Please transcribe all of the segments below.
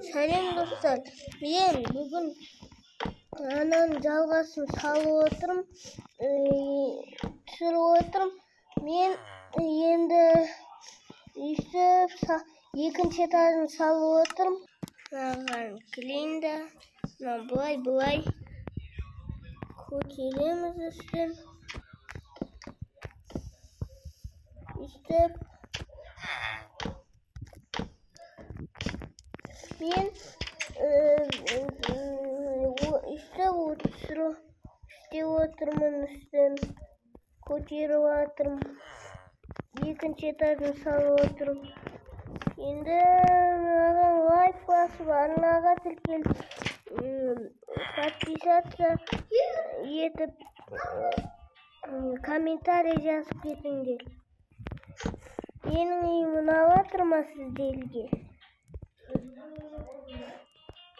Selam dostlar. Ben bugün ananın жалғасын салып отырмын. Түсіріп отырмын. Мен енді өйстіп екінші этажын салып отырмын. Маған клинда. Былай көтереміз үстін. Өйстіп мен істеп отырмын үстін. Көтеріп отырмын. Екінші этажын салып отырмын. Енді маған лайк басып, арнаға тіркеліп, подписаться етіп, комментарий жазып кетіңдер. Менің үйім ұнап жатыр ма сіздерге?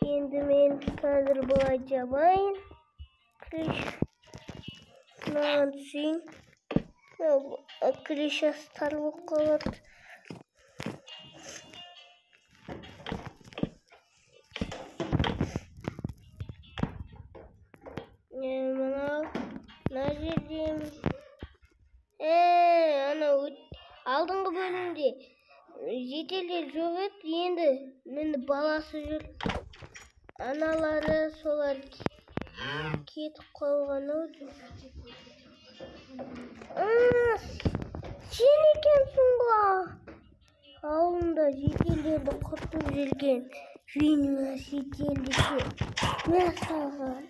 Енді мен қазір былай жабайын. Мынаған түсейін. Крышасы тар болып қалады. Мына жерден алдыңғы бөлімде жетелер жоқ еді, енді міне баласы жүр. Аналары солар кетіп қалған-ау. Сен екенсің ба? Ауылында жетелерді құртып жүрген. Винма жетелдіке. Мен саған.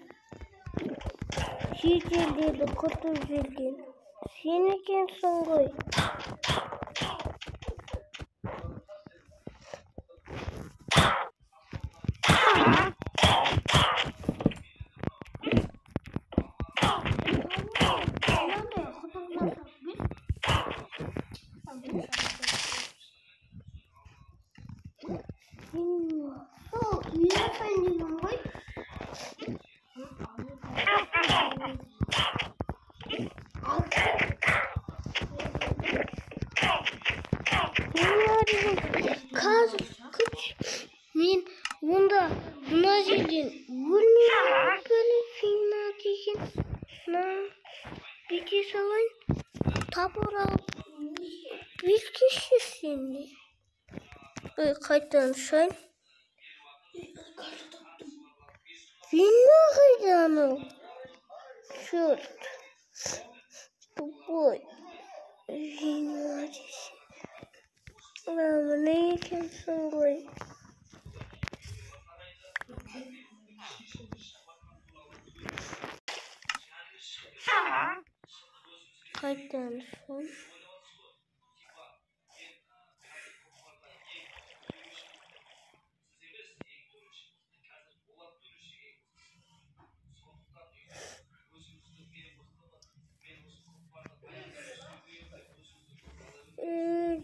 Жетелерді құртып жүрген. Сен екенсің ғой. Мен онда мына жерден өлмей фигна деген бүйте салайын. Тапыр алып бүйткеші сені. Қайтан шайын. Фигна қайдан ол? Черт. Тупой. Фигна десен. Мына екенсің ғой. Қайтан шайын.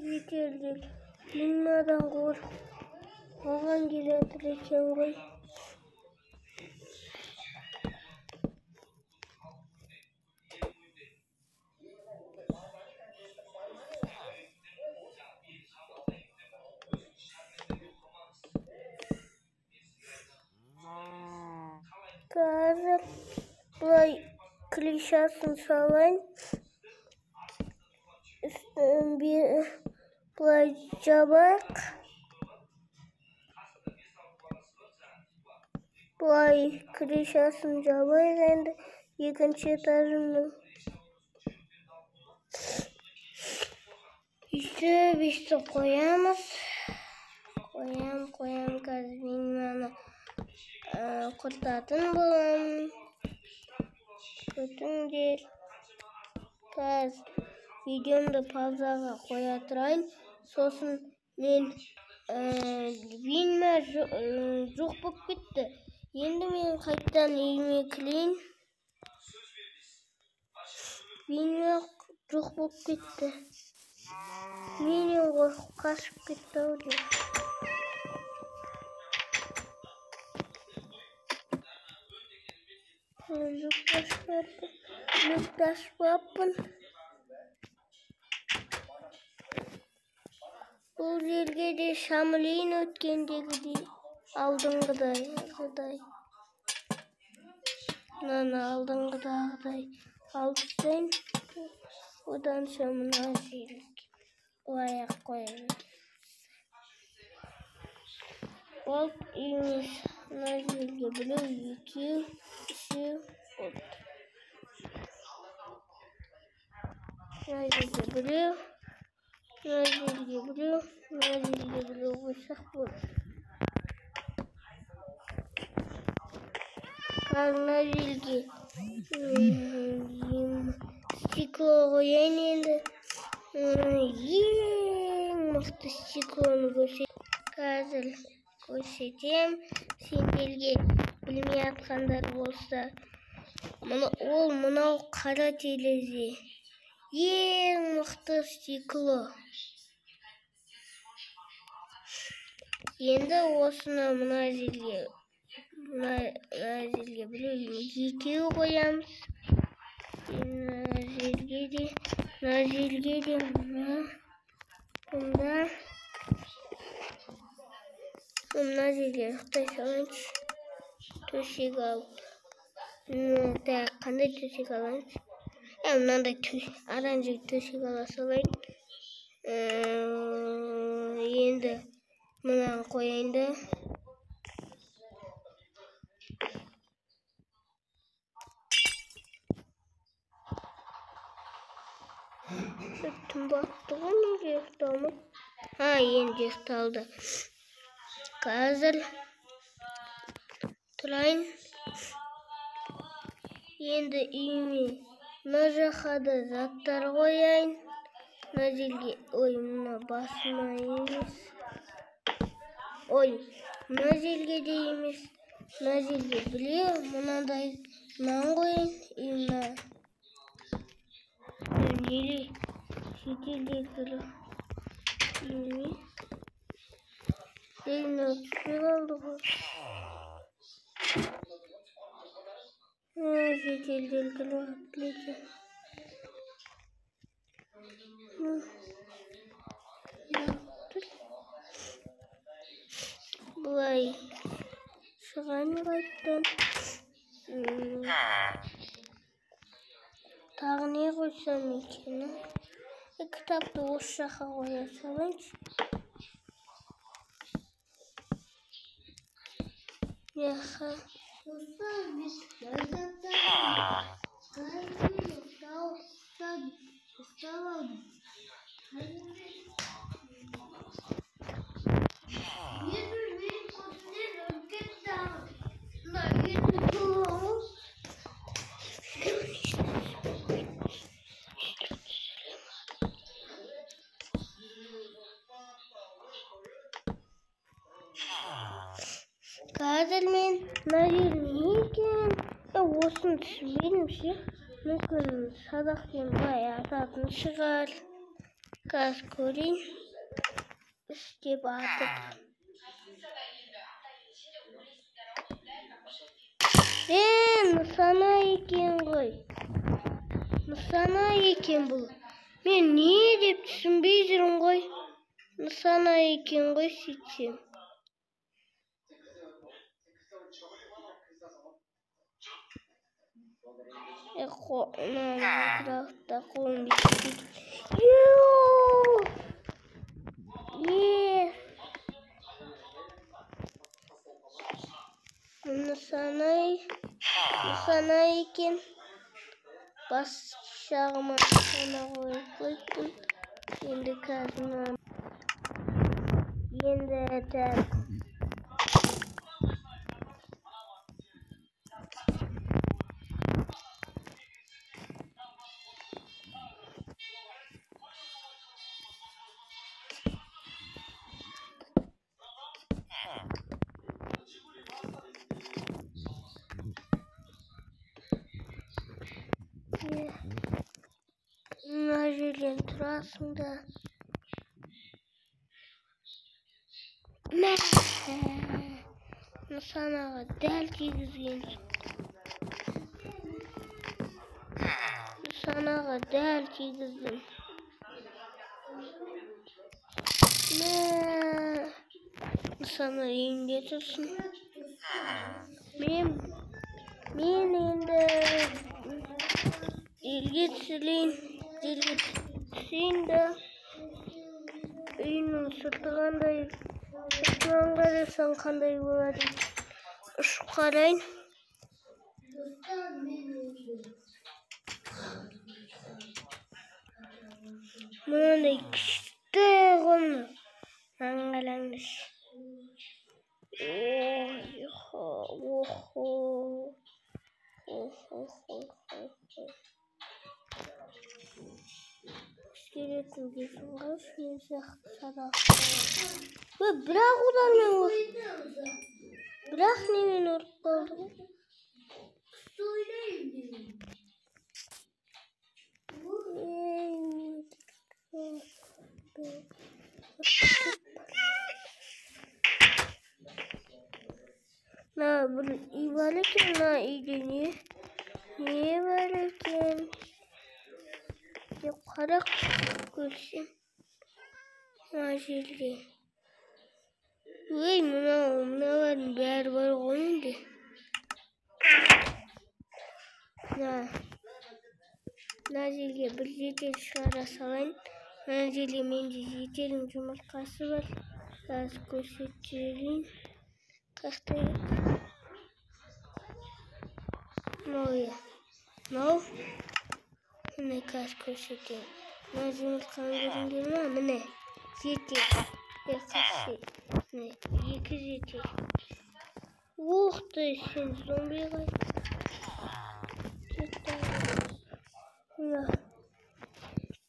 Жетелдер. Минадан қорып. Оған келетір екен ғой. Қазір бұлай клишасын салайын. Бұлай жабайық. Бұлай клишасын жабайық енді екінші этажының. Үсті қоямыз. Қоям қазір мен мені құртатын боламын. Күтіңдер. Қазір видеомды паузаға қоя тұрайын. Сосын мен винма жоқ болып кетті. Енді мен қайттан үйіме кірейін. Винма жоқ болып кетті. Менен қорқып қашып кетті-ау деп. Люкті ашпаппын. Бұл жерге де шамылейін өткендегідей. Aldыңғыдай. Мынаны алдыңғыдағыдай алып тастайын. Одан соң мына жерге аяқ қоямыз. Ол үйіміз мына жерге біреу, екеу, үшеу, болды. Мына жерге біреу, мына жерге біреу, мына жерге біреу қойсақ болды. Мына жерге стекло қояйын енді. Ең мықты стеклоны қазір көрсетем. Сендерге білмей атқандар болса, ол мынау қара терезе. Ең мықты стекло. Енді осыны мына жерге біреу, екеу қоямыз. Мына жерге де, мына жерге ұқтай салайыншы. Төсек алып. Қандай төсек алайыншы? Мынандай оранжевый төсек ала салайын. Енді мынаны қояйын да. Түн батты ғой, неге ұйықтамай? Енді ұйықталды. Қазір тұрайын. Енді үйіме мына жаққа да заттар қояйын. Мына жерге, мына басыма емес. Мына жерге де емес. Мына жерге біреу, мынандай нан қояйын. Мына шетелдегі түспей қалды ғой. Шетелдегілер білетін. Бұлай шығайын қайттан. Тағы не қойсам екен? Кітапты осы жаққа қоя салайыншы. Қазір мен мына жер не екен? Осыны түсінбедім ше. Мүмкін садақпен былай ататын шығар. Қазір көрейін. Істеп атып. Нысана екен ғой. Нысана екен бұл. Мен не деп түсінбей жүрмін ғой. Нысана екен ғой сөйтсем. Minecraft'ta қолым бітпейді. Нысана екен. Бас жағыма нысана қойып. Енді қазір мына жерден тұрасың да. Нысанаға дәл тигізген. Нысанаға дәл тигіздім. Sana yenge tutsun. Men endi ilgitsin de uyning sirti qarasang qanday bo'ladi? Shu qarang. Bunday kichikroqmi? Mangalangiz. İskeletin gözün kaç ve bırak ulanma. Bırak nemin oruk kaldı. Na bunu iyi varken na iyi niye varken yukarı koşayım. Maşallah. Vay buna var bir var oyundu. Nazilge bir yetel çıkarasalayın. Nazilge mende yetelin cumartkası var. Gaz koşutulayım. Kaçtayım. No. Ne gaz koşutulayım. Nazilge kangarın gelme mi ne? Yetel. Yakası. Ne? Yekiz yetel. Da sen zombi var.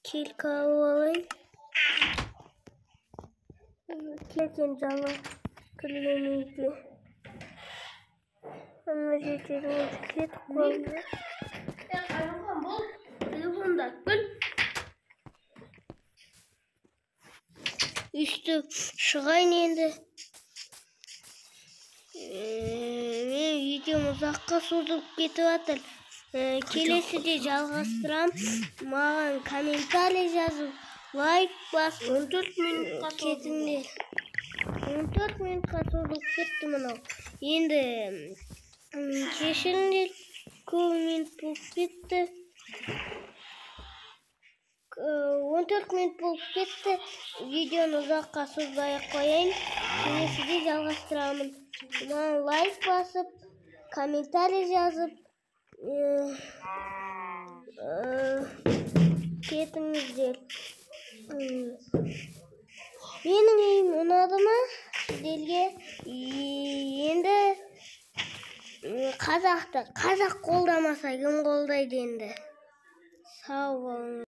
Kilka alayım. Kesin canlı kılığımızı. Ama yeterli ket koydu. Telefonda kıl. İşte шығайын енді. Videom uzakka sozulып кетіп жатыр. Келесіде жалғастырам. Маған комментарий жазып, лайк басып, 14 минутқа кетіңдер. 14 минутқа созылып кетті мынау. Енді кешіріңдер, көп минут болып кетті. 14 минут болып кетті. Видеоны ұзаққа созбай қояйын. Келесіде жалғастырамын. Маған лайк басып, комментарий жазып, кетіңіздер. Менің үйім ұнады ма сіздерге? Енді қазақ қолдамаса кім қолдайды енді? Сау болыңыз.